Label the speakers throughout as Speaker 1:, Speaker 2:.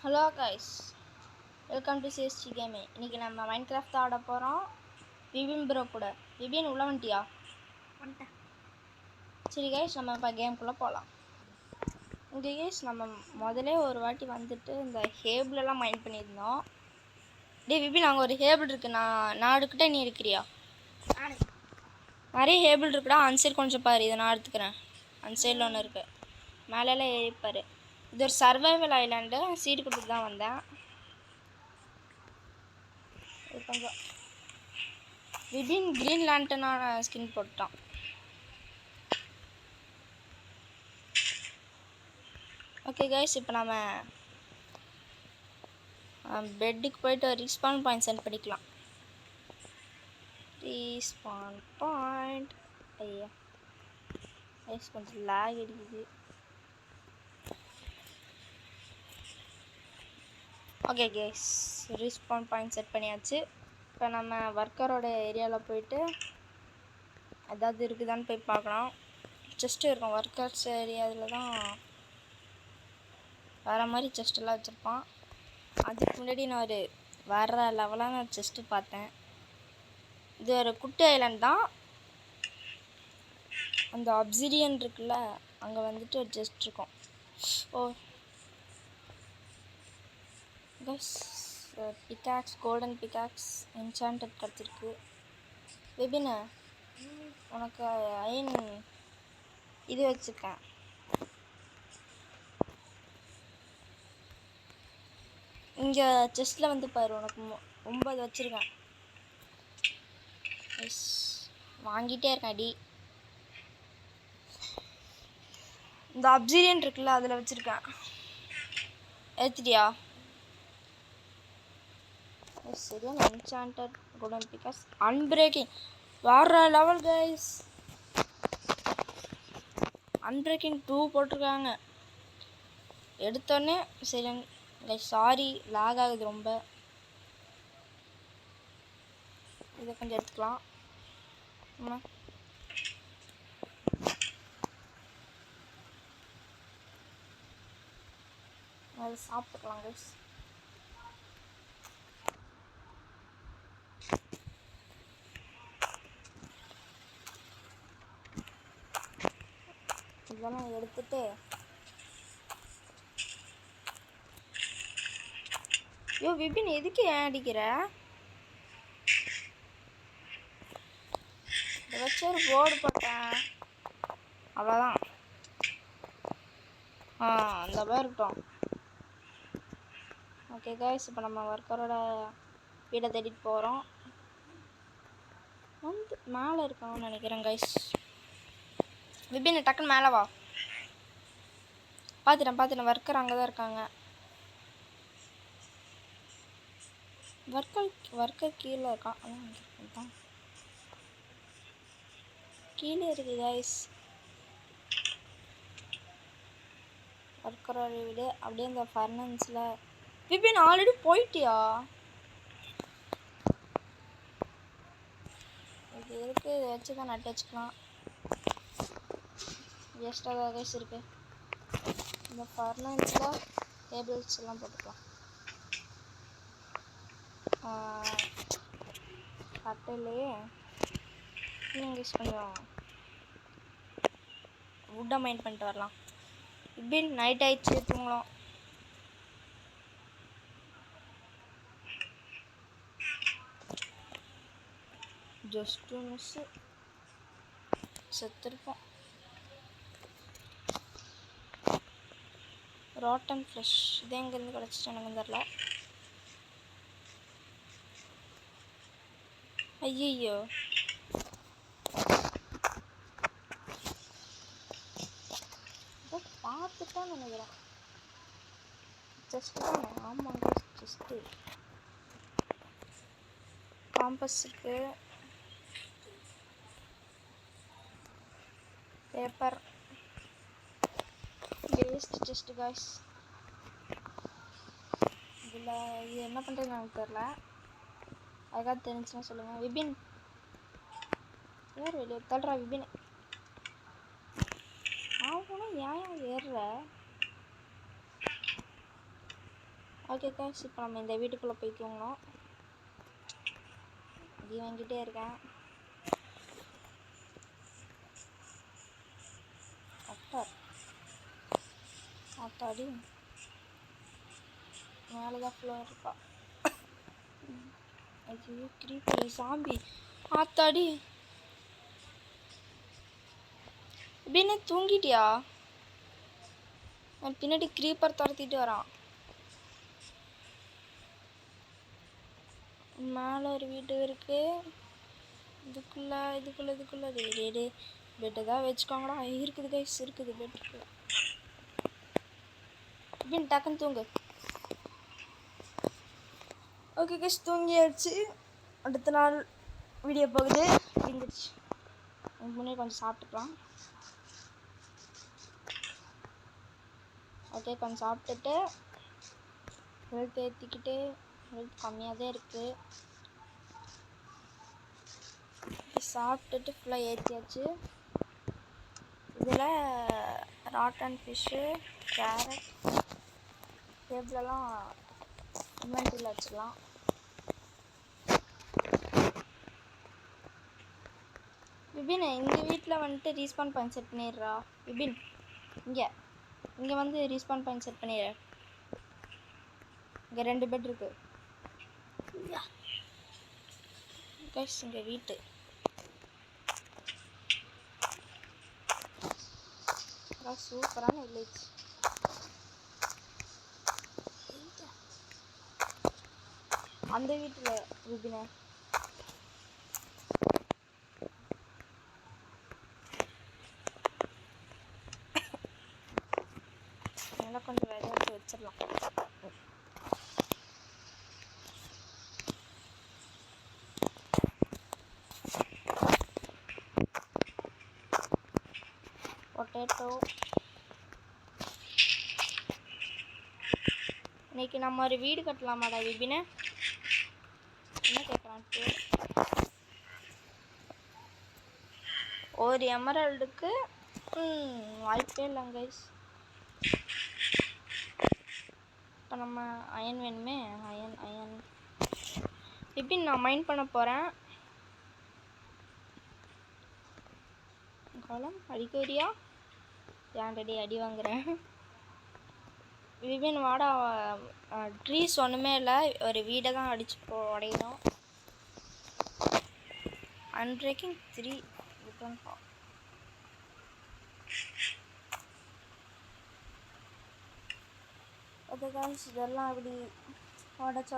Speaker 1: Hello guys, welcome to CST gaming. இன்றைக்கி நம்ம Minecraft ஆட போகிறோம் விபின் ப்ரோ கூட. விபின் உள்ள வந்துட்டியா?
Speaker 2: வந்துட்டேன்.
Speaker 1: சரி கைஸ், நம்ம இப்போ கேம்குள்ளே போகலாம். இங்கே கைஸ் நம்ம முதலே ஒரு வாட்டி வந்துட்டு இந்த ஹேபிளெல்லாம் மைண்ட் பண்ணியிருந்தோம். விபின் அங்கே ஒரு ஹேபிள் இருக்குது, நான் எடுக்கிட்டே நீ எடுக்கிறியா? நிறைய ஹேபிள் இருக்குடா. அந்த சைடு கொஞ்சம் பாரு, இதை நான் எடுத்துக்கிறேன். அந்த சைடில் ஒன்று இருக்குது, மேலெல்லாம் ஏறிப்பார். இது ஒரு சர்வைவல் ஐலாண்டு, சீடு கொடுத்து தான் வந்தேன். இது கொஞ்சம் விபின் க்ரீன் லேண்டனான ஸ்கின் போட்டான். ஓகே கைஸ், இப்போ நம்ம பெட்டுக்கு போயிட்டு ரீஸ்பான் பாயிண்ட் சென்ட் பண்ணிக்கலாம். Respawn point. ஐயா கைஸ், கொஞ்சம் லேக் அடிக்குது. Okay guys, respawn point set பண்ணியாச்சு. இப்போ நம்ம ஒர்க்கரோட ஏரியாவில் போயிட்டு ஏதாவது இருக்குதான்னு போய் பார்க்கலாம். செஸ்ட்டு இருக்கும் ஒர்க்கர்ஸ் ஏரியாவில் தான், வேறு மாதிரி செஸ்ட்டெல்லாம் வச்சுருப்பான். அதுக்கு முன்னாடி நான் ஒரு வேறு லெவலான செஸ்ட்டு பார்த்தேன். இது ஒரு குட்டி ஐலாண்ட் தான். அந்த அப்சிடியன் இருக்குல்ல, அங்கே வந்துட்டு ஒரு செஸ்ட் இருக்கும். ஓ guys, pickaxe, golden pickaxe enchanted கிடச்சிருக்கு. விபின், உனக்கு அயன் இது வச்சுருக்கேன். இங்கே செஸ்ட்டில் வந்து பாரு, உனக்கு 9 வச்சுருக்கேன். எஸ், வாங்கிட்டே இருக்கேன் அடி. இந்த அப்சிடியன் இருக்குல்ல, அதில் வச்சுருக்கேன். ஏற்றிட்டியா? எஸ், சரியான என்சாண்டட் கோல்டன் பிக்காக்ஸ் அன்பிரேக்கிங். வேற லெவல் கைஸ், அன்பிரேக்கிங் 2 போட்டிருக்காங்க. எடுத்தோடனே சரி கைஸ், சாரி லாக் ஆகுது ரொம்ப. இதை கொஞ்சம் எடுத்துக்கலாம். அது சாப்பிட்டுக்கலாம் கைஸ். இதெல்லாம் எடுத்துட்டு விபின் எதுக்கு ஏன் அடிக்கிற? இதை வச்சு ஒரு போர்டு போட்டேன், அவ்வளோதான். அந்த மாதிரி இருக்கட்டும். ஓகே கைஸ், இப்போ நம்ம ஒர்க்கரோட வீடை தேடிட்டு போகிறோம். வந்து மேலே இருக்கணும்னு நினைக்கிறேன் கைஸ். விபின் டக்குன்னு மேலே வா. பார்த்துட்டேன், ஒர்க்கர் அங்கே தான் இருக்காங்க. ஒர்க்கர் கீழே இருக்கான். அதான் கீழே இருக்கு கைஸ் ஒர்க்கரோட வீடு. அப்படியே இந்த ஃபர்னன்ஸில். விபின் ஆல்ரெடி போயிட்டியா? இது இருக்குது, இதை வச்சு தான் நட்டு வச்சுக்கலாம். வேஸ்ட்டாக தான் கைஸ் இருக்குது. இந்த ஃபர்னன்ஸில் டேபிள்ஸ் எல்லாம் போட்டுக்கலாம். கட்டையிலேயே இங்கிலீஷ் கொஞ்சம் வுட்டை மைண்ட் பண்ணிட்டு வரலாம். இப்படி நைட் ஆயிடுச்சு, தூங்கலாம். ஜஸ்ட் மிஸ்ஸு, செத்துருப்போம். ராட்டன் ஃப்ரெஷ் இதே எங்கேருந்து கிடச்சிட்டு எனக்கு தெரில. ஐயோ, பார்த்துட்டான்னு நினைக்கிறேன். ஜஸ்ட்டு தானே? ஆமாங்க, ஜஸ்ட்டு. காம்பஸ் இருக்கு, பேப்பர், வேஸ்ட் ஜஸ்ட்டு காய்ஸ். இதில் இது என்ன பண்ணுறதுன்னு எனக்கு தெரில. அதுக்காக தெரிஞ்சுன்னா சொல்லுங்கள். விபின் ஏறு, வெளியே தள்ளுறா விபின். ஆகுனா ஏன் ஏறுற? ஓகே கைஸ், இப்போ நம்ம இந்த வீட்டுக்குள்ளே போய் தூங்கணும். அடி வாங்கிட்டே இருக்கேன். ஆத்தாடி மேலே தான் ஃப்ளோர் இருக்கா. ஐயோ கிரீப்பர் சாம்பி. ஆத்தாடி இப்படின்னு தூங்கிட்டியா? நான் பின்னாடி கிரீப்பர் துரத்திட்டு வரான். மேலே ஒரு வீடு இருக்கு. இதுக்குள்ள டே பெட்டை தான் வச்சுக்கோங்கடா. இருக்குது கைஸ், இருக்குது பெட் இருக்கு. இப்படின்னு டக்குன்னு தூங்கு. ஓகே கைஸ், தூங்கியாச்சு. அடுத்த நாள் வீடியோ போகுது. இருந்துச்சு முன்னே கொஞ்சம் சாப்பிட்டுக்கலாம். ஓகே, கொஞ்சம் சாப்பிட்டுட்டு ஹெல்த் ஏற்றிக்கிட்டு, ஹெல்த் கம்மியாக தான் இருக்குது. சாப்பிட்டுட்டு ஃபுல்லாக ஏற்றியாச்சு. இதில் ராட்டன் ஃபிஷ்ஷு, கேரட், டேபிளெல்லாம் இன்வென்ட்ரியில் வச்சுக்கலாம். விபின், இந்த வீட்டில் வந்துட்டு ரீஸ்பான் பாயிண்ட் செட் பண்ணிடுறா. விபின், இங்கே வந்து ரீஸ்பான் பாயிண்ட் செட் பண்ணிடு. இங்கே 2 பெட் இருக்கு கைஸ். இங்கே வீட்டு சூப்பரான வில்லேஜ். அந்த வீட்டில் விபின நல்லா கொஞ்சம் விளையாட்டு வச்சிடலாம். பொட்டேட்டோ. இன்னைக்கு நம்ம ஒரு வீடு கட்டலாமாடா விபின? என்ன கேட்குறான்? ஒரு எமரல்டுக்கு வாய்ப்பே இல்லைங்க கைஸ். இப்போ நம்ம அயன் வேணுமே. அயன் விபின், நான் மைண்ட் பண்ண போகிறேன். காலம் அடிக்க வரியா? ஏன்டடி அடி வாங்குறேன்? விபின் வாடா. ட்ரீஸ் ஒன்றுமே இல்லை, ஒரு வீடை தான் அடிச்சு உடையணும். Unbreaking 3 return for. Okay guys, இதெல்லாம் அப்படி உடச்சி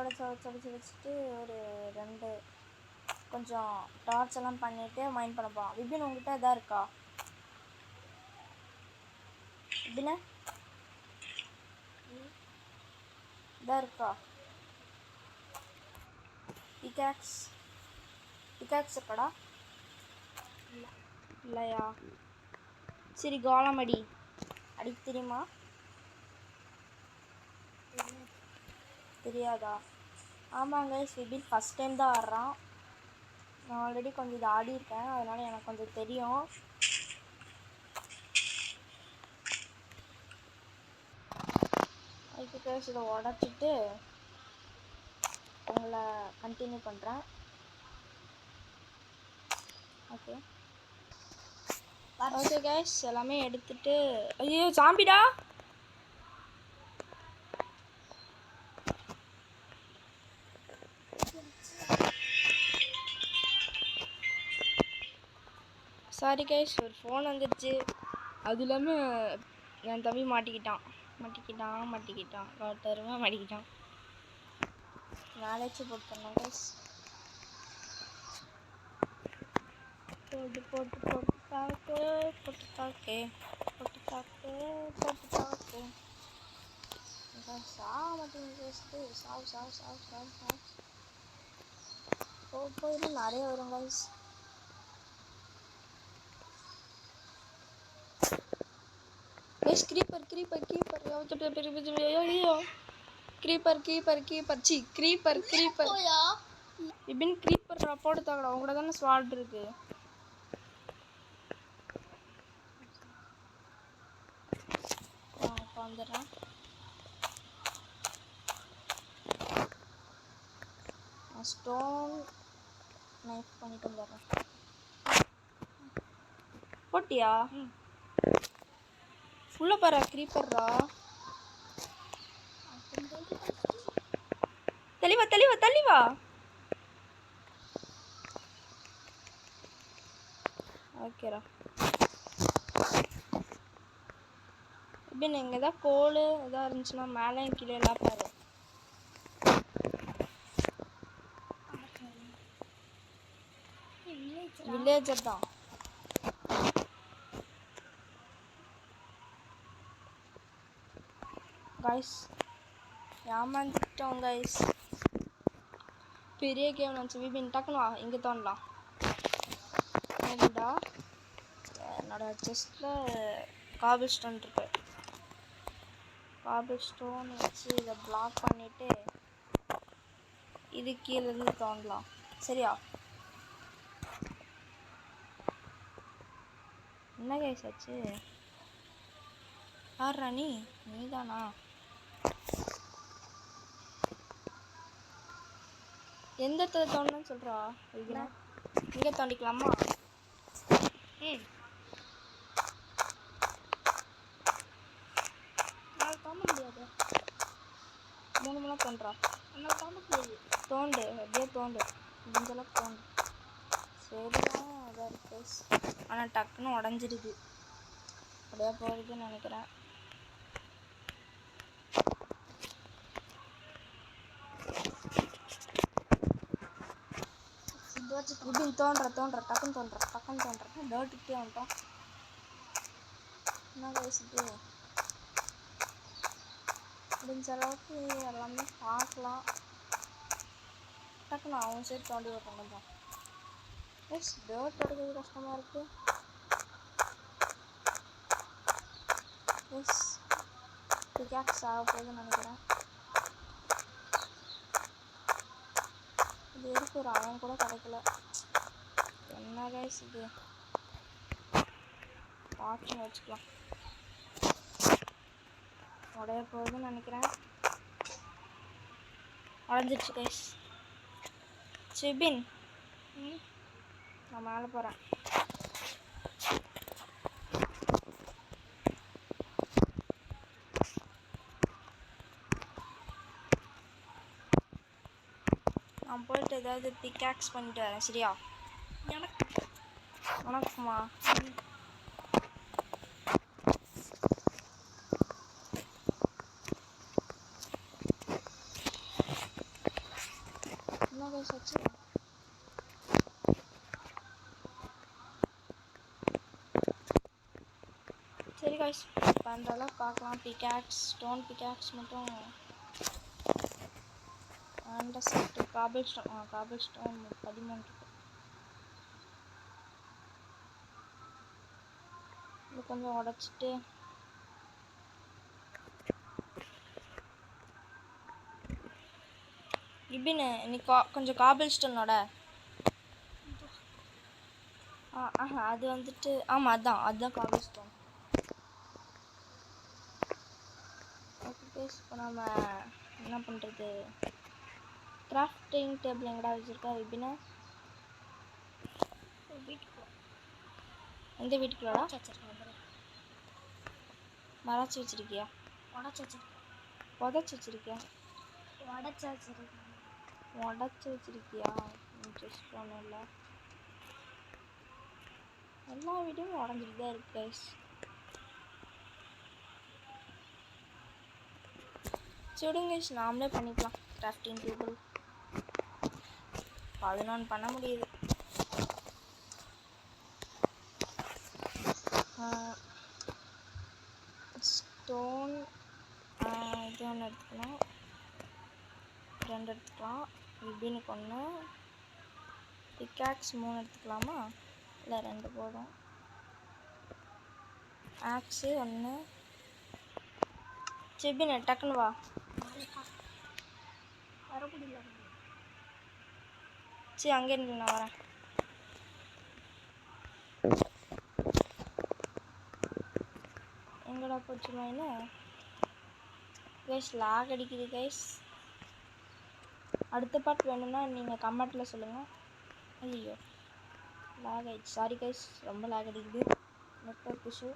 Speaker 1: வச்சுட்டு ஒரு 2 கொஞ்சம் டார்ச் எல்லாம் பண்ணிவிட்டு மைண்ட் பண்ண போகலாம். விபின், உங்ககிட்ட எதாவது இருக்கா? விபின இதாக இருக்கா? பிகாக்ஸ் இருக்காடா? இல்லையா? சரி, கோலம் அடி தெரியுமா? தெரியாதா? ஆமாங்க, விபின் ஃபஸ்ட் டைம் தான் ஆடுறான். நான் ஆல்ரெடி கொஞ்சம் இது ஆடி இருக்கேன், அதனால் எனக்கு கொஞ்சம் தெரியும். அதுக்கு கேஸ் இதை உடச்சிட்டு உங்களை கண்டினியூ பண்ணுறேன். ஓகே கேஸ், எல்லாமே எடுத்துட்டு. ஐயோ சாம்பிடா! சாரி கைஸ், ஒரு ஃபோன் வந்துடுச்சு. அது இல்லாமல் என் தம்பி மாட்டிக்கிட்டான். கரெக்டாக மாட்டிக்கிட்டான். நாளைச்சு போட்டுருந்தேன் கைஸ். போட்டு தாக்கு போயிட்டு நிறைய வரும் கைஸ். கிரீப்பர் விபின், கிரீப்பர் போட்டு தாக்கடா. உங்களோட தானே ஸ்வாட் இருக்கு. வந்துடுறேன். ஸ்டோன் நைஃப் பண்ணிட்டு வந்துடுறேன். போட்டியா? ஃபுல்லாக பாரு க்ரீப்பர்ரா. தெளிவா தெளிவா தெளிவா. ஓகேடா. இப்போ நீங்கள் எதாவது கோல் எதாவது இருந்துச்சுன்னா மேலே கீழே எல்லாம் பாரு. வில்லேஜர் தான். கைஸ் ஏமாந்துட்டோம் கைஸ். பெரிய கேம் நினச்சி விபின் டக்குன்னு வா இங்கே தோணலாம். என்னடா என்னோட செஸ்ட்டில் காபிள் ஸ்டோன் இருக்கு. காபிள் ஸ்டோன் வச்சு இதை பிளாக் பண்ணிவிட்டு இது கீழே இருந்து தோண்டலாம். சரியா? என்ன கைஸ் ஆச்சு? யார் ராணி? நீதானா? எந்த இடத்துல தோண்டணும்னு சொல்கிறா? இங்கே தோண்டிக்கலாமா? தோண்ட முடியாது. 3 மணி தோன்றா. என்னால் தோண்ட முடியாது. தோண்டு அப்படியே தோண்டு. முடிஞ்சளவுக்கு தோண்டு. சரிதான் அதாக இருக்கு. ஆனால் டக்குன்னு உடஞ்சிருது. அப்படியே போகுதுன்னு நினைக்கிறேன். இப்படி தோன்ற டக்குன்னு தோன்ற டேர்ட்டுக்கிட்டே வந்துட்டோம். என்ன வயசுக்கு முடிஞ்ச அளவுக்கு எல்லாமே பார்க்கலாம். டக்குன்னு அவன் சைடு தோண்டி விட்றேன். கொஞ்சம் எஸ் டேர்ட் எடுக்கிறது கஷ்டமாக இருக்குது. எஸ் பிகாக்ஸ் ஆக போகுதுன்னு நினைக்கிறேன். இது எதுக்கு ஒரு அவன் கூட கிடைக்கல. என்ன கைஸ் இது? வாட்சிங் வச்சுக்கலாம். உடைய போகுதுன்னு நினைக்கிறேன். உடஞ்சிடுச்சு கைஸ். சிபின் நான் மேலே போகிறேன். நான் போயிட்டு ஏதாவது பிக்காக்ஸ் பண்ணிட்டு வரேன். சரியா? வணக்கம்மா. என்ன பேசாச்சு? சரி காய்ஸ் பண்ணுறதெல்லாம் பார்க்கலாம். பிக்காக்ஸ் ஸ்டோன் பிக்காக்ஸ் மட்டும் அந்த செட்டு காபிள் ஸ்டோன் 13 இருக்கு. இது கொஞ்சம் உடச்சிட்டு இப்படின்னு நீ கொஞ்சம் காபிள் ஸ்டோனோட அது வந்துட்டு ஆமாம் அதுதான் காபிள் ஸ்டோன். ஓகே கைஸ் இப்போ நம்ம என்ன பண்ணுறது? கிராஃப்டிங் டேபிள் எங்கடா வச்சுருக்கா இப்படின்னா? வீட்டுக்குள்ள. எந்த வீட்டுக்குள்ளடா? மறைச்சி வச்சிருக்கியா? உடச்சி வச்சிருக்கியா? உடச்சி வச்சிருக்கியா? இன்ட்ரெஸ்ட் ஒன்றும் இல்லை. எல்லா வீட்டையும் உடஞ்சிட்டு தான் இருக்கு கைஸ். சரிங்க கைஸ் நாமளே பண்ணிக்கலாம். கிராஃப்டிங் டேபிள் 11 பண்ண முடியுது. ஸ்டோன் இது ஒன்று எடுத்துக்கலாம், 2 எடுத்துக்கலாம். இப்படின்னு ஒன்று. பிக்காக்ஸ் 3 எடுத்துக்கலாமா? இல்லை 2 போதும். ஆக்ஸு 1. சிபின் டக்குன்னு வா. வர முடியல. சரி அங்கே இருந்து நான் வரேன். எங்கடா போச்சுமா? என்ன கைஸ் லாக் அடிக்குது கைஸ். அடுத்த பார்ட் வேணும்னா நீங்கள் கமெண்ட்டில் சொல்லுங்கள். ஐயோ லேக் ஆகிடுச்சு, சாரி கைஸ், ரொம்ப லேக் அடிக்குது, நெட்வொர்க் இஷ்யூ.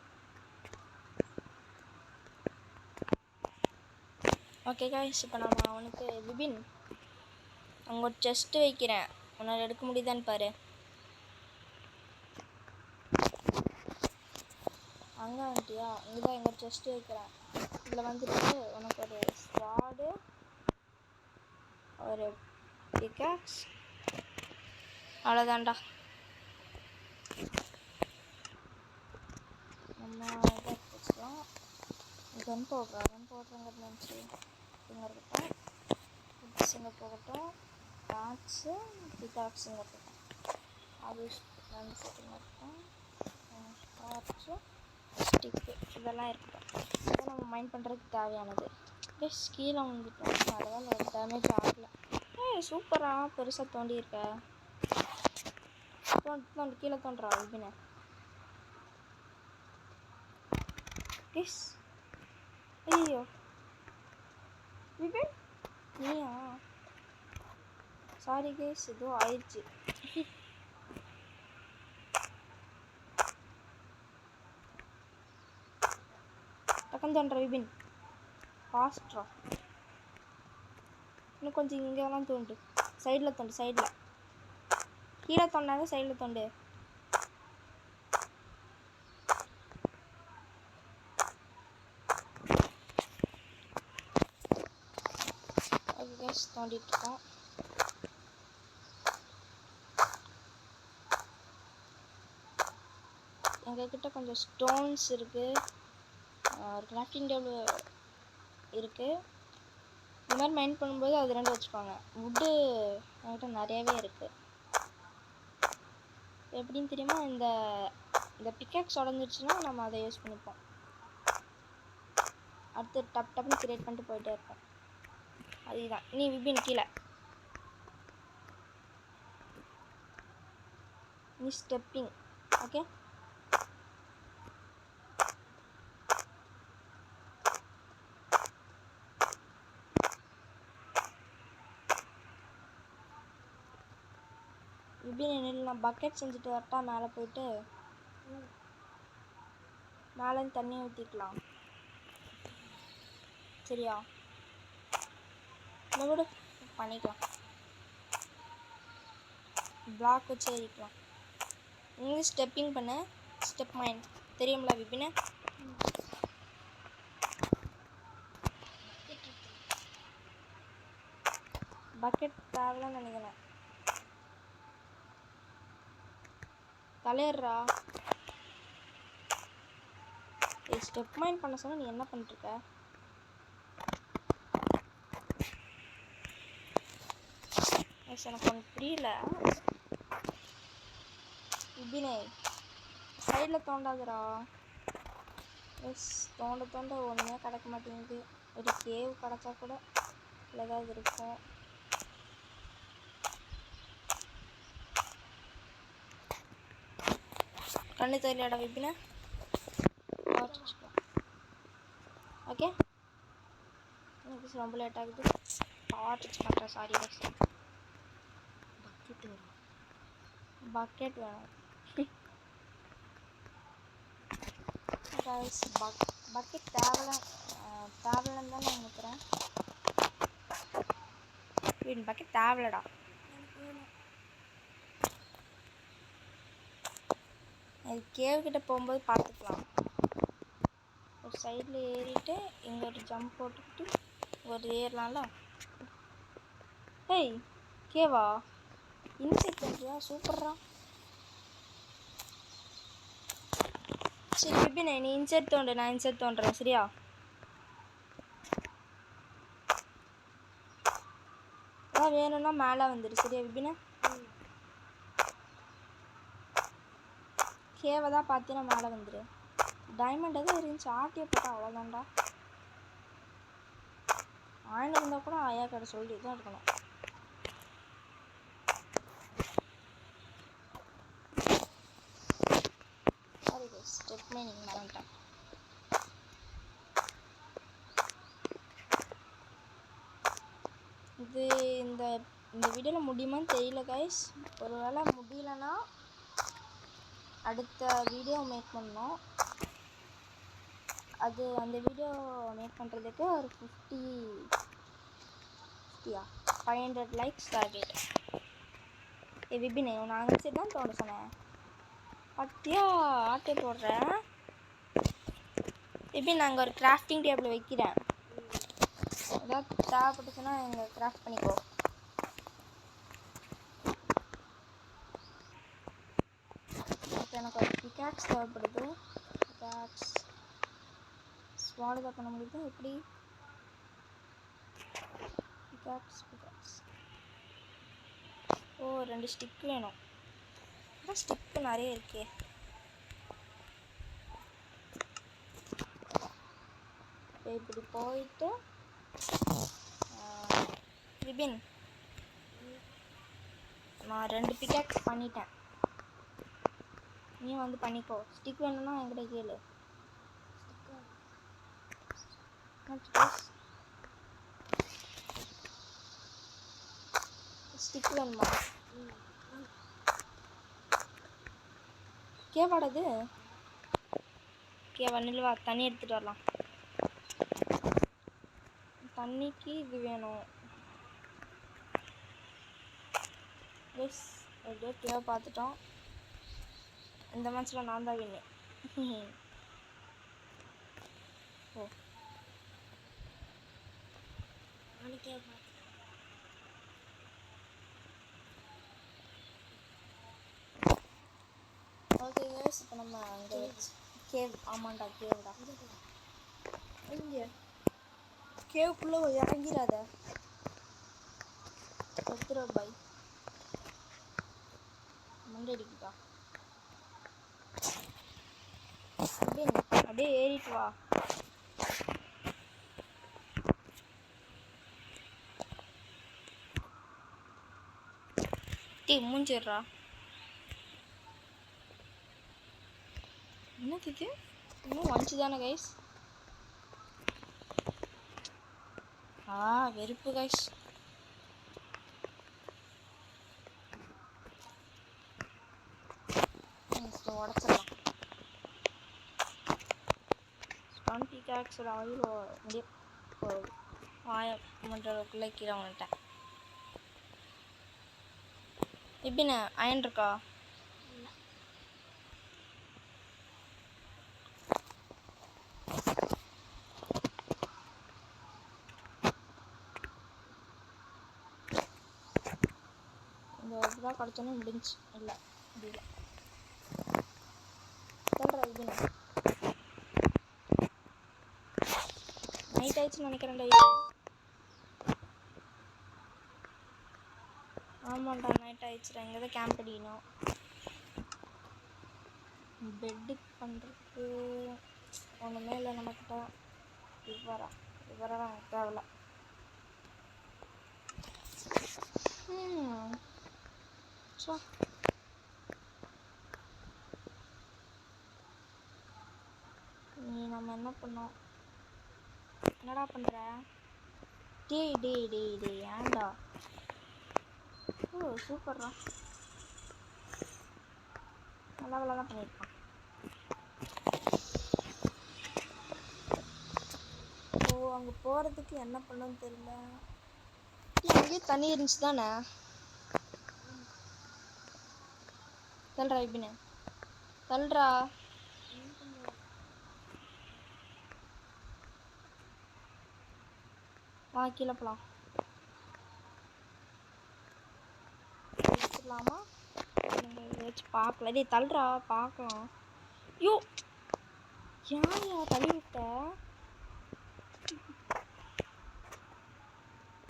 Speaker 1: ஓகே கைஸ், இப்போ நம்ம அவனுக்கு விபின் அங்கே ஒரு செஸ்ட்டு வைக்கிறேன், உன்னால் எடுக்க முடியுதான்னு பாரு. அங்கே வந்துட்டியா? இங்கே தான் எங்கள் செஸ்ட்டு வைக்கிறேன். இதில் வந்துட்டு உனக்கு ஒரு ஸ்வாடு, ஒரு பிகாக்ஸ், அவ்வளோதான்டா. நம்ம இதை வச்சுக்கலாம். கன் பவுட்ருங்கிறது நினச்சி இங்கே இருக்கட்டும், இங்கே போகட்டும், பேட்ஸு பிகாக்ஸுங்க இருக்கட்டும், அது 2 செட்டுங்க இருக்கட்டும், ஸ்டார்ச்சு ஸ்டிக்கு இதெல்லாம் இருக்கட்டும். இதெல்லாம் நம்ம மைண்ட் பண்ணுறதுக்கு தேவையானது. ப்ளஸ் கீழே வந்துட்டோம், அதனால் ஒரு டேமேஜ் ஆகலை. சூப்பராக பெருசாக தோண்டியிருக்க. தோண்டு கீழே தோன்றா விபினை. எஸ் ஐயோ விபின் நீயா? சாரி கேஸ், ஏதோ ஆயிடுச்சு. டக்குன்னு தோன்ற விபின், ஃபாஸ்ட்ரா. இன்னும் கொஞ்சம் இங்கெல்லாம் தோண்டு, சைடில் தோண்டு, சைடில். கீழே தோண்டாத, சைடில் தோண்டு. ஓகே கேஸ், தோண்டிகிட்ருக்கோம். எங்ககிட்ட கொஞ்சம் ஸ்டோன்ஸ் இருக்குது, ஒரு கிராஃப்டிங் டேபிள் இருக்குது. இந்த மாதிரி மைண்ட் பண்ணும்போது அது 2 வச்சுக்கோங்க. வுட்டு என்கிட்ட நிறையவே இருக்குது. எப்படின்னு தெரியுமா? இந்த பிக்காக்ஸ் உடஞ்சிருச்சுன்னா நம்ம அதை யூஸ் பண்ணிப்போம். அடுத்து டப்புன்னு கிரியேட் பண்ணிட்டு போயிட்டே இருப்போம். அதுதான். நீ விபின் கீழே, நீ ஸ்டெப்பிங். ஓகே, விபின் என்னில் நான் பக்கெட் செஞ்சுட்டு வரட்டா? மேலே போயிட்டு மேலேருந்து தண்ணி ஊற்றிக்கலாம், சரியா? இல்லை விடு, பண்ணிக்கலாம். பிளாக் வச்சு ஏறிக்கலாம். இங்கே ஸ்டெப்பிங் பண்ண, ஸ்டெப் மைண்ட் தெரியுங்களா விபினை? பக்கெட் தேவைன்னு நினைக்கிறேன். தலையறா, ஸ்டெப் மைண்ட் பண்ண சொன்னால் நீ என்ன பண்ணிட்டுருக்க? எனக்கு ஒன்று புரியல விபினே, சைடில் தோண்டாதரா. எஸ், தோண்ட ஒன்றுமே கிடைக்க மாட்டேங்குது. ஒரு கேவ் கிடச்சா கூட இல்லை ஏதாவது இருக்கும். கண்ணு தெரியலடா விபினை. ஓகே, எனக்கு ரொம்ப லேட் ஆகுது. டார்ச் பண்ணுறேன், சாரி பஸ். பக்கெட் வேணும். பக்கெட் தேவலன்னு தான் நான் நினைக்கிறேன். பக்கெட் தேவலடா. அது கேவ் கிட்ட போகும்போது பார்த்துக்கலாம். ஒரு சைடில் ஏறிட்டு இங்கே ஒரு ஜம்ப் போட்டுக்கிட்டு ஒரு ஏறலாம்ல. ஏய் கேவா, இன்சைட் பண்ணுறியா? சூப்பர்ரா. சரி விபின், நீ இன்சைட் தோண்டு, நான் இன்சைட் தோண்டுறேன், சரியா? அதான் வேணும்னா மேலே வந்துடு, சரியா விபின்? கேவை தான் பார்த்தீங்கன்னா மேலே வந்துடு. டைமண்ட் எதுவும் இருந்துச்சு, ஆட்டியை போட்டால் அவ்வளோதான்டா. ஆயின் இருந்தால் கூட ஆயா கடை சொல்லிட்டு தான் இருக்கணும். சாரி ஸ்டெப் மைனிங் மறந்துட்டேன். இது இந்த இந்த வீடியோவில் முடியுமான்னு தெரியல கைஸ். ஒரு வேளை முடியலன்னா அடுத்த வீடியோ மேக் பண்ணோம். அது அந்த வீடியோ மேக் பண்ணுறதுக்கு ஒரு 500 லைக்ஸ் டார்கெட். விபின் நான் அங்கே சைடு தான் தோண சொன்னேன். பத்தியா ஆட்டை போடுறேன். விபின் நாங்கள் ஒரு கிராஃப்டிங் டேபிள் வைக்கிறேன். ஏதாவது தேவைப்பட்டுச்சுன்னா எங்கள் கிராஃப்ட் பண்ணிக்கோ. இப்போ எனக்கு ஒரு பிகாக்ஸ் தேவைப்படுது. பிகாக்ஸ் ஸ்வாடு பண்ண முடியுது எப்படி? பிகாக்ஸ் ஓ 2 ஸ்டிக் வேணும். அதான் ஸ்டிக்கு நிறைய இருக்கே. இப்படி போயிட்டு விபின் நான் 2 பிகாக்ஸ் பண்ணிட்டேன். நீ வந்து பண்ணிக்கோ. ஸ்டிக் வேணும்னா என்கிட்ட கேளு. ஸ்டிக் வேணுமா? கேவாடாது கேவா நில்வா. தண்ணி எடுத்துகிட்டு வரலாம். தண்ணிக்கு இது வேணும். எஸ் எப்படியோ கேவ பார்த்துட்டோம். இந்த மேட்ச்சில் நான் தான் வின்னு. ஓ கேவ பார்த்துட்டேன். ஓகே கைஸ், இப்போ நம்ம அங்கே கேவ். ஆமாண்டா கேவ்டா. இங்கே கேவுக்குள்ளே இறங்கிடாத. எடுத்துரு பாய். மண்டை அடிக்குதா? அப்படியே ஏறிட்டு வா. மூஞ்சிடுறா. என்னது இது? இன்னும் ஒன்ச்சு தானே கைஸ். வெறுப்பு கைஸ். உடச்சிடலாம். ஸ்டான் பிகாக்ஸோட ஆயில் முடிய வாய பண்ணுறதுக்குள்ளே கீழே வந்துட்டேன். எப்படிண்ணே அயன் இருக்கா? இந்த ஒரு தான் கிடச்சோன்னே முடிஞ்சு. இல்லை முடியல. சொல்கிறா இதுண்ணே. நைட் ஆயிடுச்சுன்னு நினைக்கிறேன்டா. ஆமாண்டா நைட் ஆயிடுச்சுடா. இங்கே தான் கேம்ப் அடிக்கணும். பெட்டு பண்ணுறதுக்கு ஒன்றுமே இல்லை நம்மக்கிட்ட. இவரெல்லாம் எனக்கு தேவையில்ல. நீ நம்ம என்ன பண்ணோம்? என்னடா பண்ணுற? டேய் ஏன்டா? ஓ சூப்பர்ரா. நல்லா வேலை தான் பண்ணியிருக்கான். ஓ அங்கே போகிறதுக்கு என்ன பண்ணணும்னு தெரியல. அங்கேயே தண்ணி இருந்துச்சு தானே? தல்றா இப்படின்னு தல்றா. வா கீழே போகலாம். வச்சிடலாமா? வச்சு பார்க்கல. டே தள்ளுறா பார்க்கலாம். ஐயோ யாரையா தள்ளி விட்ட?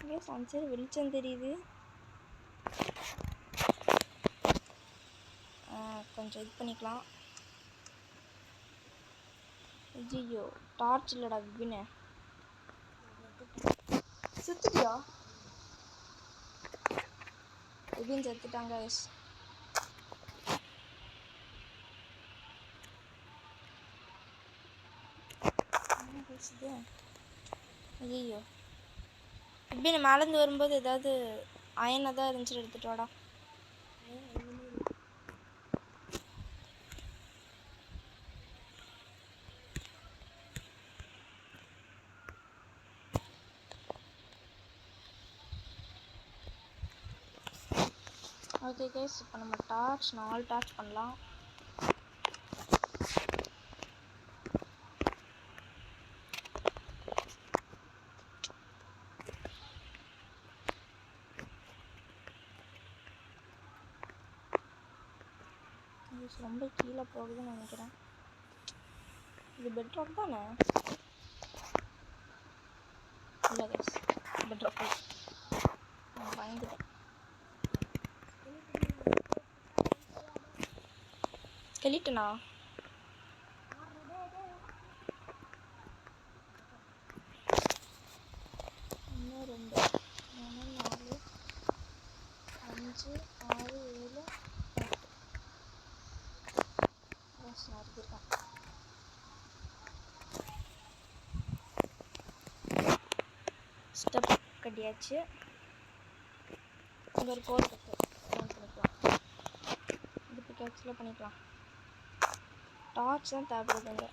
Speaker 1: இங்கே சன்சைடு வெளிச்சம் தெரியுது. கொஞ்சம் இது பண்ணிக்கலாம். ஐயோ டார்ச் இல்லைடா விபின்னு. செத்துட்டியா? விபின் செத்துட்டாங்க கைஸ். ஐயோ இப்படி நீ மேலேருந்து வரும்போது ஏதாவது அயனாக தான் இருந்துச்சு எடுத்துகிட்டு வாடா. ஓகே கைஸ், இப்போ நம்ம டார்ச் 4 டார்ச் பண்ணலாம். ரொம்ப கீழே போகுதுன்னு நினைக்கிறேன். இது பெட்ராக் தானே? இல்லை கைஸ், பெட்ராக் நான் பயந்துட்டேன். ஸ்கெலிட்டனா? 1 2 3 4 5 6 7 8 இருக்கான். ஸ்டெப் கட்டியாச்சு. இங்கே ஒரு கோல் இருக்கு, பண்ணிக்கலாம். இது பிக்காக்ஸில் பண்ணிக்கலாம். டார்ச் தான் தேவைப்படுதுங்க.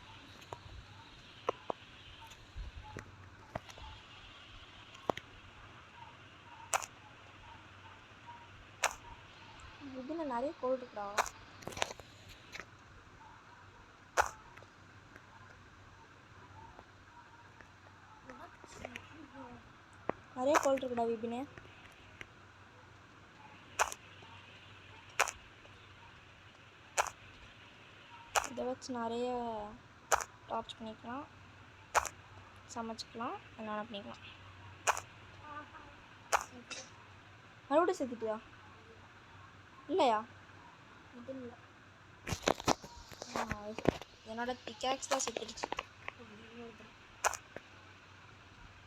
Speaker 1: இதில் நிறைய கோல் இருக்குடா. நிறைய கோல் இருக்குடா விபினே. இதை வச்சு நிறைய டார்ச் பண்ணிக்கலாம், சமைச்சிக்கலாம், என்னென்ன பண்ணிக்கலாம். மறுபடியும் செத்துட்டியா? இல்லையா? இது இல்லை, என்னோட பிக்காக்ஸ் தான் செத்துடுச்சு.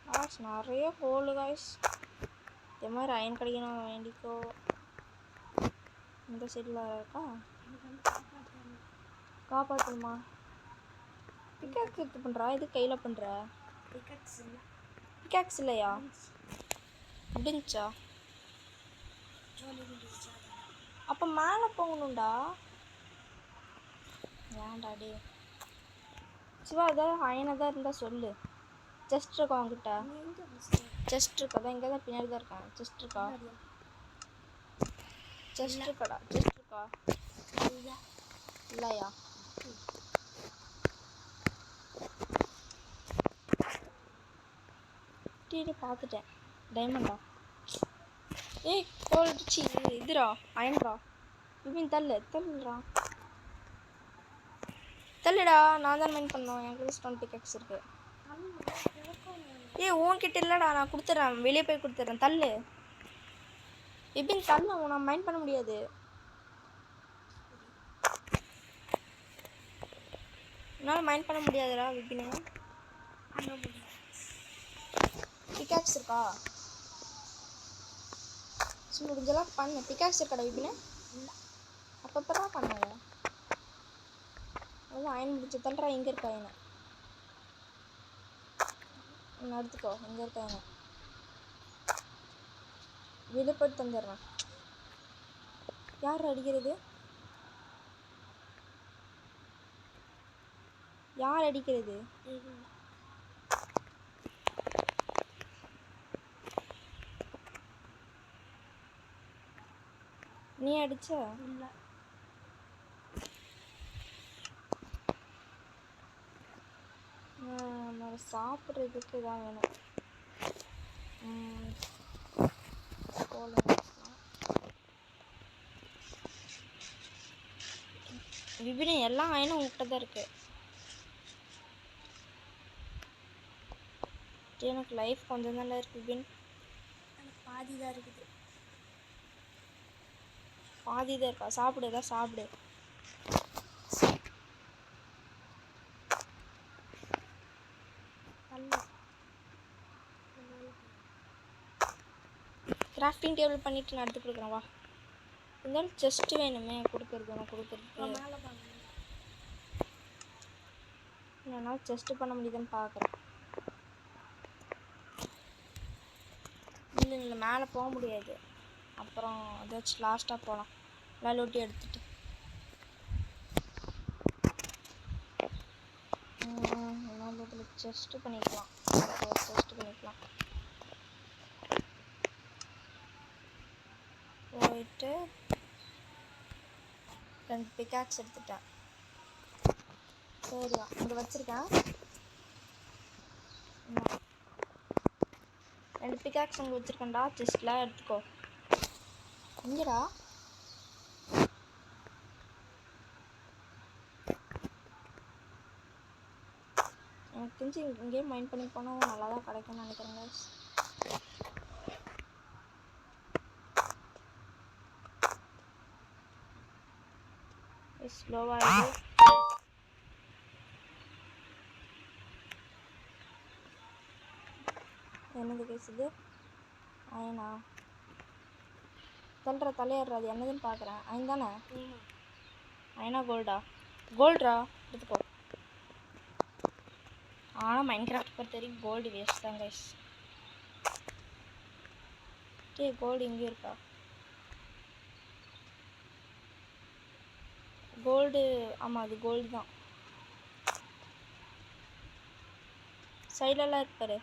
Speaker 1: டார்ச் நிறைய கோல் காய்ஸ். இதே மாதிரி அயன் கிடைக்கணும் வேண்டிக்கோ. இந்த சைடில் இருக்கா? காப்பாற்றணுமா? பிக்காக்ஸ் எடுத்து பண்ணுறா, இது கையில் பண்ணுற? பிக்காக்ஸ் இல்லையா? முடிஞ்சா? அப்போ மேலே போகணும்டா. ஏன்டா டே சிவா, ஏதாவது அயனாக இருந்தால் சொல்லு. செஸ்ட் இருக்கா அவங்ககிட்ட? செஸ்ட் இருக்கா? தான் இங்கே தான் பின்னாடி தான் இருக்கேன். செஸ்ட் இருக்கா? செஸ்ட் இருக்காடா, செஸ்ட் இருக்கா? இல்லையா? டிடி பார்த்துட்டேன். டைமண்டா? ஏய் கோல்டுச்சி, இதுரா அயன்ரா. இப்படின்னு தள்ளுறா, தள்ளுடா. நான் தான் மைண்ட் பண்ணோம். எனக்கு ஸ்டோன் பிக்கெக்ஸ் இருக்கு. ஏய் உன்கிட்ட இல்லைடா, நான் கொடுத்துட்றேன். வெளியே போய் கொடுத்துட்றேன். தள்ளு. எப்படின்னு தள்ளு, நான் மைண்ட் பண்ண முடியாது. என்னால் மைண்ட் பண்ண முடியாதுடா விபினே. பிக்காக்ஸ் இருக்கா? சரி முடிஞ்செல்லாம் பண்ணு. பிக்காக்ஸ் இருக்காடா விபினே? அப்பப்போ பண்ணல. அதான் அயன் முடிச்சு தள்ளுறா. இங்கே இருக்கா அயனை? எடுத்துக்கோ. இங்கே இருக்கா அயனை? வெளிப்பட்டு தந்துடுறேன். யார் அடிக்கிறது? யார் அடிக்கிறது? நீ அடிச்ச? இல்லை. நம்ம சாப்பிட்றதுக்கு தான் வேணும். விபினே எல்லாம் அயனும் உங்ககிட்ட தான் இருக்கு. எனக்கு லைஃப் கொஞ்சம் தானே இருக்கு விபின். பாதி தான் இருக்குது. பாதி தான் இருக்கா? சாப்பிடு, ஏதாவது சாப்பிடு. கிராஃப்டிங் டேபிள் பண்ணிட்டு நான் எடுத்து கொடுக்குறேன் வா. இருந்தாலும் செஸ்ட் வேணுமே கொடுக்குறது. நான் கொடுக்குறது என்னால் செஸ்ட் பண்ண முடியுதுன்னு பார்க்குறேன். இங்கே மேலே போக முடியாது. அப்புறம் ஏதாச்சும் லாஸ்ட்டாக போகலாம். எல்லாம் லூட்டி எடுத்துட்டு இன்னொரு இதில் செஸ்ட்டு பண்ணிக்கலாம். செஸ்ட்டு பண்ணிக்கலாம். போயிட்டு 2 பிக்காக்ஸ் எடுத்துட்டேன். சரியா இங்கே வச்சுருக்கேன். 2 பிக்காக்ஸ் அங்கே வச்சுருக்கேன்டா. செஸ்ட்டில் எடுத்துக்கோ. இங்கடா எனக்கு தெரிஞ்சு இங்கேயே மைண்ட் பண்ணி போனால் நல்லா தான் கிடைக்கும்னு நினைக்கிறேங்க. ஸ்லோவாக என்னது பேசுது? அயனா தள்ளுற தலையேறது என்னதுன்னு பார்க்குறேன். அயன் தானே? அயனா கோல்டா? கோல்ட்ரா எடுத்துக்கோ. ஆனால் மைன்கிராஃப்ட் பொறுத்த வரைக்கும் கோல்டு வேஸ்ட் தான் கைஸ். கோல்டு இங்கே இருக்கா? கோல்டு ஆமாம் அது கோல்டு தான். சைட்லலாம் இருப்பாரு.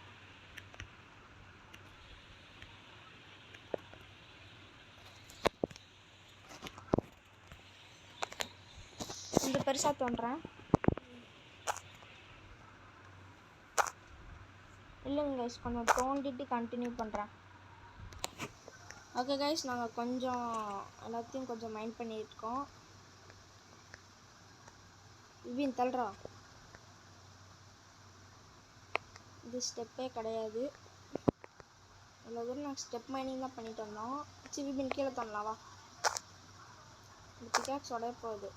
Speaker 1: இந்த பெருசாக தோன்றேன். இல்லைங்க கைஸ், கொஞ்சம் தோண்டிட்டு கண்டினியூ பண்ணுறேன். ஓகே கைஸ், நாங்கள் கொஞ்சம் எல்லாத்தையும் கொஞ்சம் மைண்ட் பண்ணியிருக்கோம். இவின் தள்ளுறா. இது ஸ்டெப்பே கிடையாது. இவ்வளோ தூரம் நாங்கள் ஸ்டெப் மைனிங் தான் பண்ணிட்டு வந்தோம். விபின் கீழே தள்ளலாம் வா. இந்த பிக்காக்ஸ் உடைய போகுது.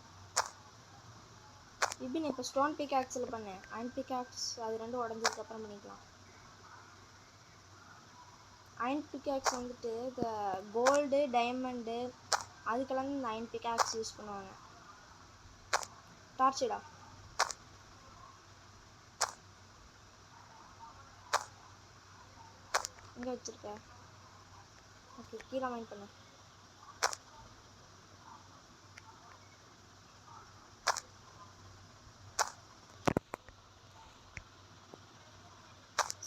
Speaker 1: விபின் இப்போ ஸ்டோன் பிக்காக்ஸில் பண்ணு. அயன் பிக்காக்ஸ் அது ரெண்டும் உடஞ்சதுக்கப்புறம் பண்ணிக்கலாம். அயன் பிக்காக்ஸ் வந்துட்டு இந்த கோல்டு டைமண்டு அதுக்கெல்லாம் இந்த அயன் பிக்காக்ஸ் யூஸ் பண்ணுவாங்க. டார்ச்சிடா. எங்கே வச்சுருக்க? ஓகே, கீழே மைண்ட் பண்ணு.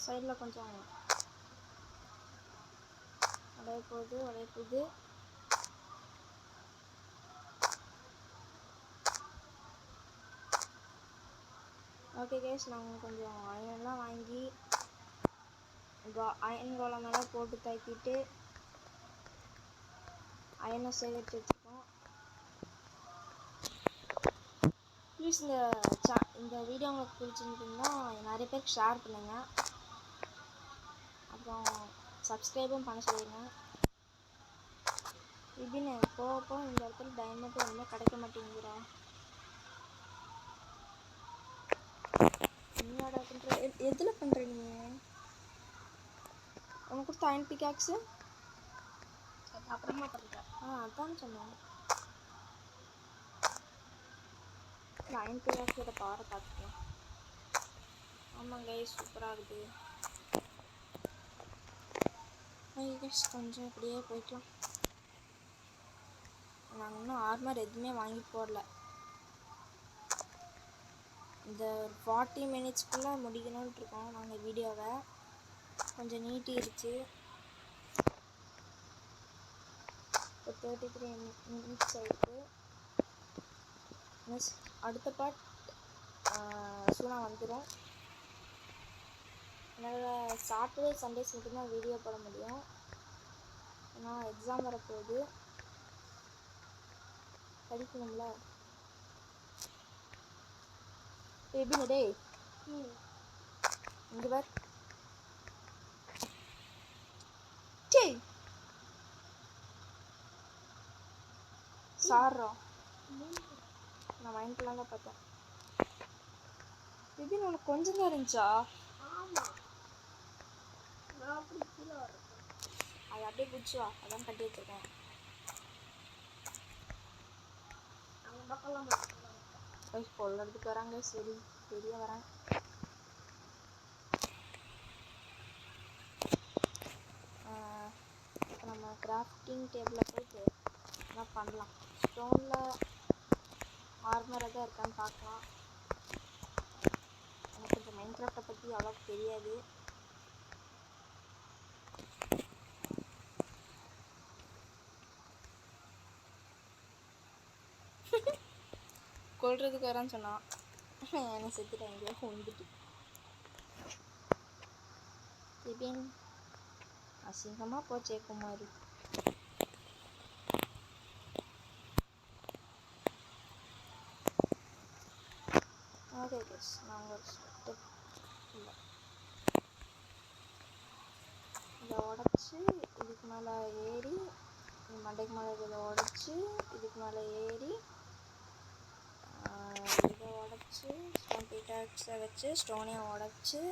Speaker 1: சைடில் கொஞ்சம் உடைய போகுது. ஓகே கேஸ், நாங்கள் கொஞ்சம் அயனெல்லாம் வாங்கி அயன் கோலம் மேலே போட்டு தாக்கிட்டு அயனை சேகரித்து வச்சுருக்கோம். ப்ளீஸ் இந்த வீடியோ உங்களுக்கு பிடிச்சிருந்தீங்கன்னா நிறைய பேருக்கு ஷேர் பண்ணுங்கள். அப்புறம் சப்ஸ்கிரைபும் பண்ண சொல்லிடுங்க. இப்படின்னு போகப்போ இந்த இடத்துல டைமண்ட் ஒன்றுமே கிடைக்க மாட்டேங்கிறா. என்னடா பண்ணுற? எதில் பண்ணுற நீ? உனக்கு கொடுத்த அயன் பிக்காக்ஸு அப்புறமா பண்ணுறேன். அதான் சொன்னேன். அயன் பிக்காக்ஸோட பவரை பார்த்துக்கலாம். ஆமாம் கைஸ், சூப்பராக இருக்குது. கைஸ் கொஞ்சம் இப்படியே போய்க்கலாம். நாங்கள் இன்னும் ஆர்மர் எதுவுமே வாங்கி போடல. இந்த 40 மினிட்ஸ்க்குள்ளே முடிக்கணும்னு இருக்கோம் நாங்கள் வீடியோவை. கொஞ்சம் நீட்டிடுச்சு. இப்போ 33 மினிட்ஸ் ஆகிருக்கு. அடுத்த பார்ட் சூனாக வந்துடும். என்னால் சாட்டர்டே சண்டேஸ் மட்டும்தான் வீடியோ போட முடியும். ஏன்னா எக்ஸாம் வரப்போகுது, படிக்கணும்ல. எப்படி டே இங்கே பார். டேய் சாடுறோம். நான் மைண்ட்லாம் தான் பார்த்தேன். எப்படி உனக்கு கொஞ்சம் தான் இருந்துச்சா? அது அப்படியே பிடிச்சிவா, அதான் கட்டி வச்சுருக்கேன். கொள்ளறதுக்கு வராங்க. சரி பெரிய வரேன். கிராஃப்டிங் டேபிளில் போயிட்டு என்ன பண்ணலாம். ஸ்டோனில் ஆர்மர் எதாவது இருக்கான்னு பார்க்கலாம். எனக்கு இந்த மைன்கிராஃப்டை பற்றி அவ்வளோக்கு தெரியாது. கொல்றதுக்கு வரான்னு சொன்னான். என்னை செத்துட்டேன் எங்கேயோ வந்துட்டு. எப்படின்னு அசிங்கமாக போச்சே குமாரி. ஓகே கேஸ், நாங்கள் ஒரு ஸ்டெப் இல்லை இதை உடச்சி இதுக்கு மேலே ஏறி மண்டைக்கு மேலே இதை உடச்சி இதுக்கு மேலே ஏறி இதை உடச்சி ஸ்டோன் பிக்காக்ஸை வச்சு ஸ்டோனையும் உடச்சி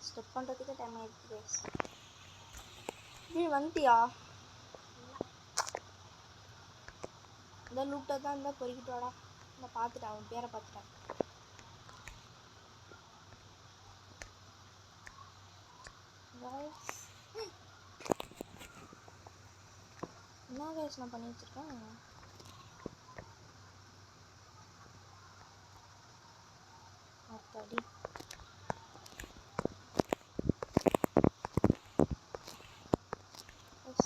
Speaker 1: ஸ்டெப் பண்ணுறதுக்கே டைம் ஆகிடுச்சு கேஸ். இப்படி வந்துட்டியா? இந்த லூட்டை தான் இருந்தால் பொறிக்கிட்டு வாடா. இந்த பார்த்துட்டேன், அவன் பேரை பார்த்துட்டேன். என்ன கேஸ் நான் பண்ணி வச்சுருக்கேன். அத்தாடி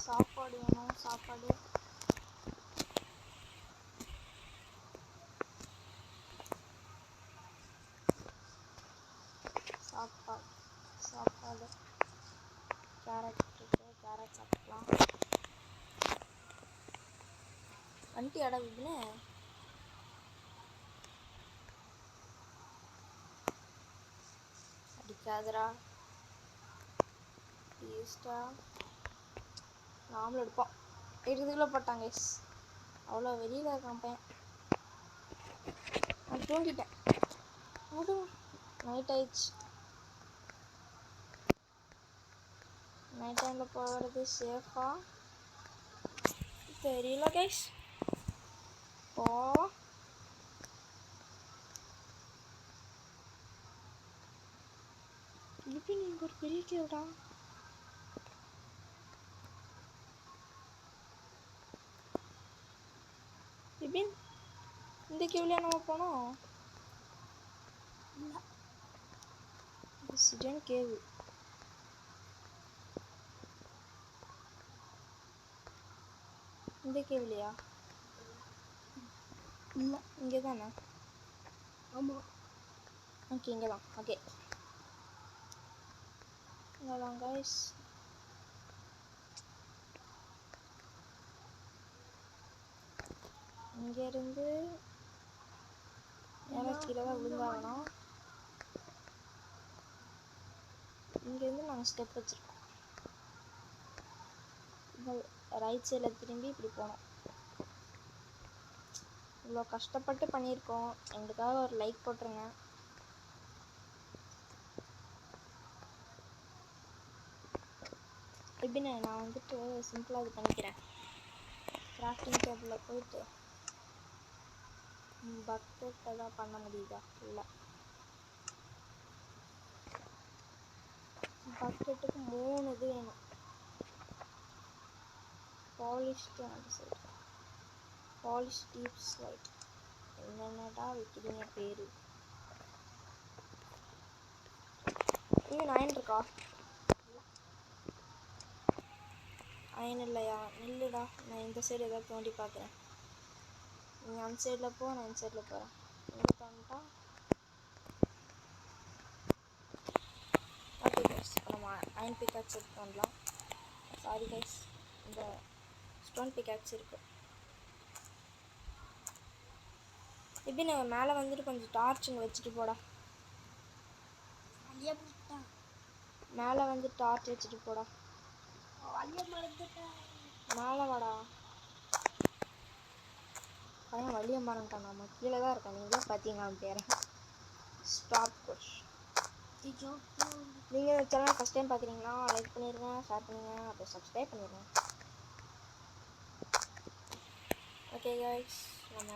Speaker 1: சாப்பாடு வேணும். சாப்பாடு சாப்பாடு சாப்பாடு கேரட் இருக்குது, கேரட் சாப்பிட்லாம். வண்டி அடகுதுன்னு அடிக்காதரா டேஸ்டா. நாமளும் எடுப்போம். 20 கிலோ போட்டாங்க எஸ். அவ்வளோ வெளியில் இருக்கான் பையன். நான் தூங்கிட்டேன். நைட் ஆயிடுச்சு. நைட் டைமில் போகிறது சேஃபா தெரியல கைஸ். போவோம். இப்படி நீங்கள் ஒரு பெரிய கேள்டா. இப்படி இந்த கேவ்லையா நம்ம போனோம்? இல்லை சிடன் கேவு. இந்த கேவ்லையா? இல்லை இங்கே தானே. ஆமாம் ஓகே இங்கே தான். ஓகே இங்கே தான் கைஸ். இங்கேருந்து யாரோ கீழே தான் விழுந்தாகணும். இங்கேருந்து நாங்கள் ஸ்டெப் வச்சுருக்கோம். ரைட் சைடில் திரும்பி இப்படி போனோம். இவ்வளோ கஷ்டப்பட்டு பண்ணியிருக்கோம். எங்களுக்காக ஒரு லைக் போட்டுருங்க. எப்படின்னு நான் வந்துட்டு சிம்பிளாக இது பண்ணிக்கிறேன். கிராஃப்டிங் டேபிளில் போயிட்டு பக்கெட் எதாவது பண்ண முடியுதா? இல்லை பக்கெட்டுக்கு 3 இது வேணும். பாலிஷ்டு அந்த சைடு பாலிஷ் டீப் ஸ்லைட் என்னென்னடா வைக்கிறீங்க பேர். இன்னும் அயன் இருக்கா? அயன் இல்லையா? நில்லுடா, நான் இந்த சைடு ஏதாவது தோண்டி பார்க்குறேன். நீங்கள் அந்த சைடில் போ, நான் இந்த சைடில் போகிறேன். எங்கே தோண்டா? ஓகே கைஸ், நம்ம அயன் பிக்காக்ஸ் எடுத்து தோண்டலாம். சாரி கைஸ், இந்த ஸ்டோன் பிக்காக்ஸ் இருக்குது. இப்படி நான் மேலே வந்துட்டு கொஞ்சம் டார்ச்சுங்க வச்சுட்டு போடா. மேலே வந்து டார்ச் வச்சுட்டு போடா. மேலே வாடா. பையன் வழிய மறந்துட்டான். நம்ம கீழே தான் இருக்கேன். நீங்களே பார்த்தீங்களா பேரை. Stop push. நீங்கள் இந்த சேனல் ஃபஸ்ட் டைம் பார்க்குறீங்கன்னா லைக் பண்ணிடுங்க, ஷேர் பண்ணுங்க, அப்புறம் சப்ஸ்கிரைப் பண்ணிடுங்க. ஓகே கைஸ், நம்ம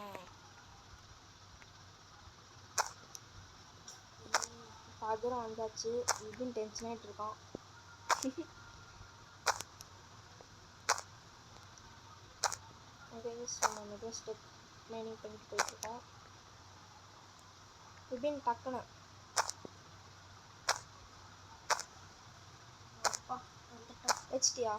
Speaker 1: பாதுரம் வந்தாச்சு. இதுவும் டென்ஷன் ஆகிட்டு இருக்கோம். ஓகே கைஸ், நம்ம மெதுவாக ஸ்டெப் மைனிங் பண்ணிட்டு போயிட்டுருக்கோம். விபின் டக்குன்னு வச்சிட்டியா?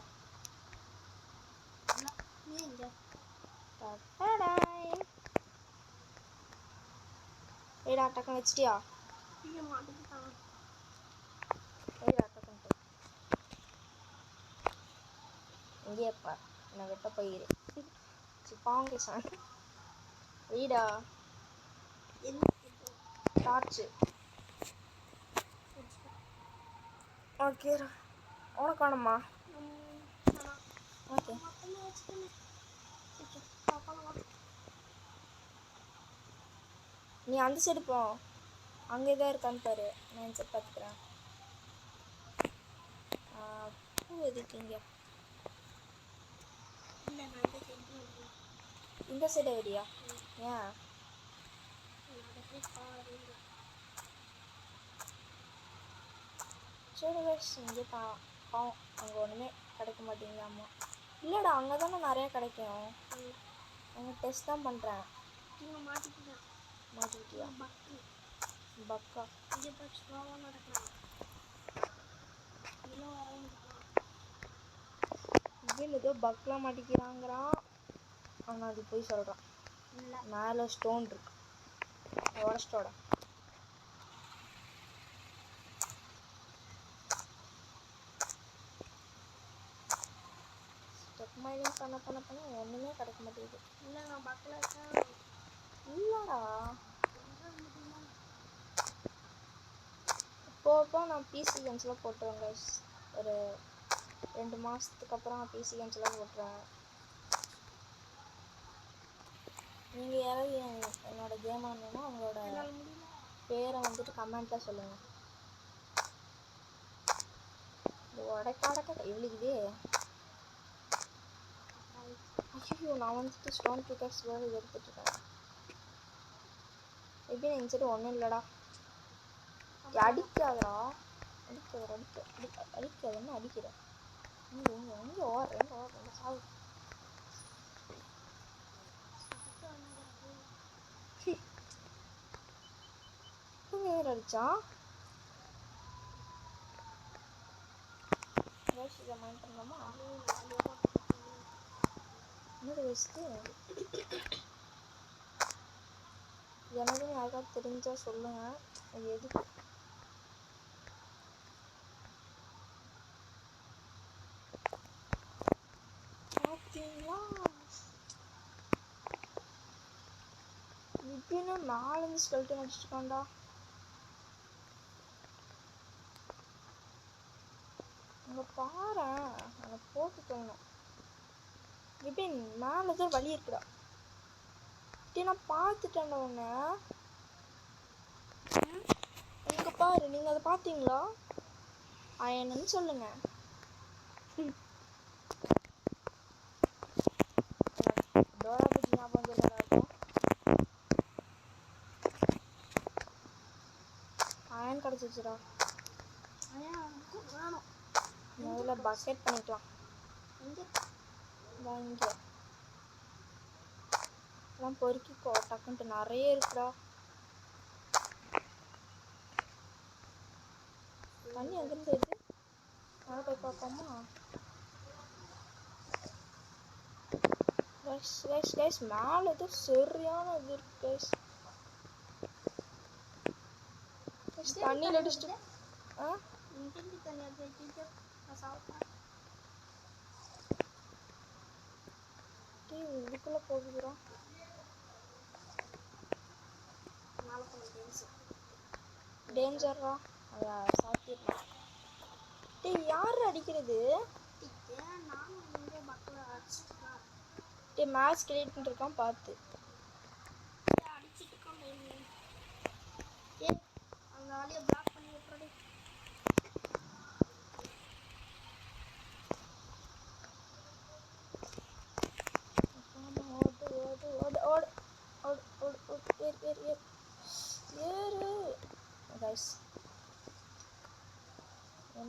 Speaker 1: ஏடா டக்குன்னு வச்சிட்டியா? ஏடா டக்குன்ட்டு இங்கேயே பார், நான் வெட்ட போயிரு. பாங்க சார் வீடா டார்ச்சு. ஓகே உனக்கு வேணுமா? ஓகே நீ அந்த சைடு போ, அங்கே தான் இருக்கான்னு பாரு. நான் இந்த சைடு பார்த்துக்கிறேன். பூ எதுக்குங்க? இந்த சைடு வரியா? ஏன் சரி கைஸ், இங்கே பாவம் அங்கே ஒன்றுமே கிடைக்க மாட்டேங்குதாம்மா. இல்லைடா, அங்கே தானே நிறையா கிடைக்கும். அங்கே டெஸ்ட் தான் பண்ணுறேன். மாட்டிக்கிட்டியா? பக்கா இவன் ஏதோ பக்லாம் மாட்டிக்கிறாங்கிறான். ஆனால் அது போய் சொல்கிறான். மேலே ஸ்டோன் இருக்கு, உடச்சிட்டோட. ஸ்டெப் மைனிங் பண்ண ஒன்றுமே கிடைக்க மாட்டேங்குது. இல்லைடா, இப்போ நான் பிசி கேம்ஸ்லாம் போட்டுருவேன் கைஸ். ஒரு 2 மாதத்துக்கு அப்புறம் நான் பிசி கேம்ஸ்லாம் போட்டுருவேன். நீங்கள் யாராவது என்னோடய கேம் ஆடணுன்னா அவங்களோட பேரை வந்துட்டு கமெண்ட்டில் சொல்லுங்கள். இது உடைக்க எவ்வளோக்குதே. ஐயோ, நான் வந்துட்டு ஸ்டோன் பிக்கர்ஸ் வேறு இது எடுத்துகிட்ருக்கேன். எப்படி இந்த சைடு ஒன்றும் இல்லைடா. அடிக்காதடா, அடிக்காதுன்னு அடிக்கிறேன். இங்கே ஓடுறேன் சாவு. வேறு அடித்தான். இதை மைண்ட் பண்ணலாமா? என்னது வயசுக்கு எனக்கு யாருக்காவது தெரிஞ்சால் சொல்லுங்கள். அது எதுக்கு பார்த்தீங்களா? இப்படின்னா 4 ஸ்கெல்டன் அடிச்சுட்டான்டா. அங்கே பாரு, அதை போட்டுட்டோங்க. விபின் மேலே தான் வழி இருக்குடா. நான் பார்த்துட்டேன்டா உன்னை. இங்கே பாரு, நீங்கள் அதை பார்த்தீங்களா? என்னன்னு சொல்லுங்க. டோரா புஜி ஞாபகம் வந்துருக்கா இருக்கும். அயன் கிடச்சிச்சுடா. முதல்ல பக்கெட் பண்ணிக்கலாம். இங்கே எல்லாம் பொறுக்கிக்கோ, டக்குன்ட்டு நிறைய இருக்குடா. தண்ணி எங்கேருந்து வருது? மேலே போய் பார்ப்போமா? கைஸ் மேலே ஏதோ சரியான இது இருக்கு கைஸ். தண்ணியில் அடிச்சுட்டு இதுக்குள்ளே போகுதுறோம். டேஞ்சரா, அதை சாத்திடலாம். யார் அடிக்கிறது? மேட்ச் கிரியேட் பண்ணிருக்கான் பார்த்து.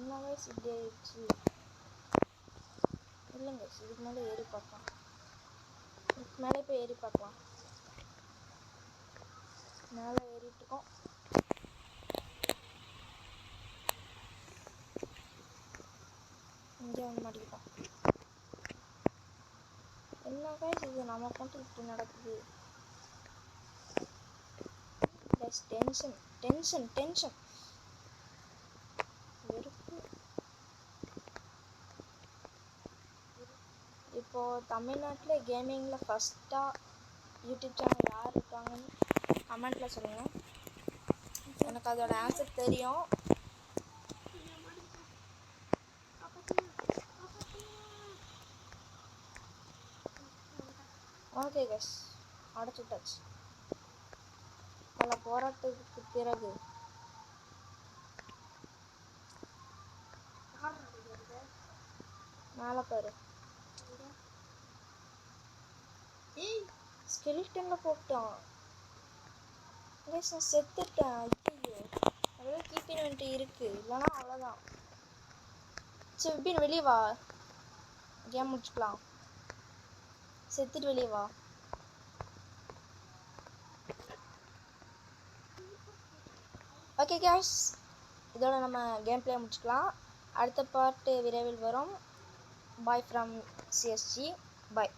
Speaker 1: என்ன guys இப்படி ஆயிடுச்சு? இல்லைங்க இதுக்கு மேலே ஏறி பார்க்கலாம். இதுக்கு மேலே போய் ஏறி பார்க்கலாம். மேலே ஏறிட்டு இருக்கோம். இங்கே வந்து மாட்டிக்கிட்டோம். என்ன guys இது நமக்கு மட்டும் இப்படி நடக்குது? guys டென்ஷன் வெறுப்பு. இப்போது தமிழ்நாட்டில் கேமிங்கில் ஃபஸ்ட்டாக யூடியூப் சேனல் யார் இருக்காங்கன்னு கமெண்ட்டில் சொல்லுங்கள். எனக்கு அதோட ஆன்சர் தெரியும். ஓகே கஸ் அடைச்சி விட்டாச்சு. பல போராட்டத்துக்கு பிறகு மேலே பாரு ஸ்கெலிட்டனில் போட்டான். நான் செத்துட்டேன். ஐயோ அவ்வளோ கீப்பின் வந்துட்டு இருக்குது. இல்லைனா அவ்வளோதான். சரி விபின் வெளியே வா, கேம் முடிச்சுக்கலாம். செத்துட்டு வெளியே வா. ஓகே கேஸ், இதோட நம்ம கேம் பிளே முடிச்சுக்கலாம். அடுத்த பார்ட்டு விரைவில் வரும். Bye from CSG. பாய்.